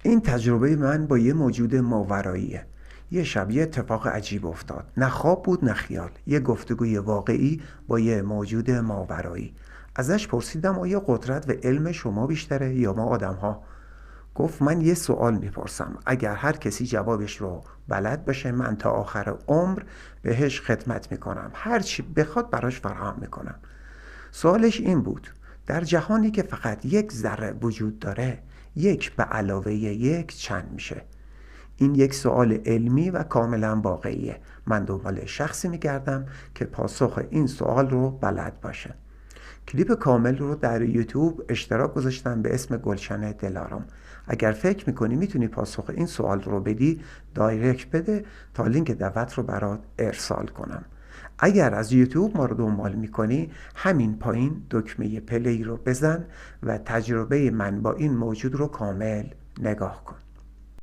این تجربه من با یه موجود ماوراییه. یه شب یه اتفاق عجیب افتاد. نه خواب بود نه خیال. یه گفتگوی واقعی با یه موجود ماورایی. ازش پرسیدم آیا قدرت و علم شما بیشتره یا ما آدم‌ها؟ گفت من یه سوال میپرسم، اگر هر کسی جوابش رو بلد باشه من تا آخر عمر بهش خدمت میکنم، هر چی بخواد براش فراهم میکنم. سوالش این بود: در جهانی که فقط یک ذره وجود داره، یک به علاوه یک چند میشه؟ این یک سوال علمی و کاملا واقعیه. من دنبال شخصی میگردم که پاسخ این سوال رو بلد باشه. کلیپ کامل رو در یوتیوب اشتراک گذاشتم به اسم گلشن دلارام. اگر فکر میکنی میتونی پاسخ این سوال رو بدی، دایرکت بده تا لینک دعوت رو برات ارسال کنم. اگر از یوتیوب ما رو دنبال میکنی، همین پایین دکمه پلی رو بزن و تجربه من با این موجود رو کامل نگاه کن.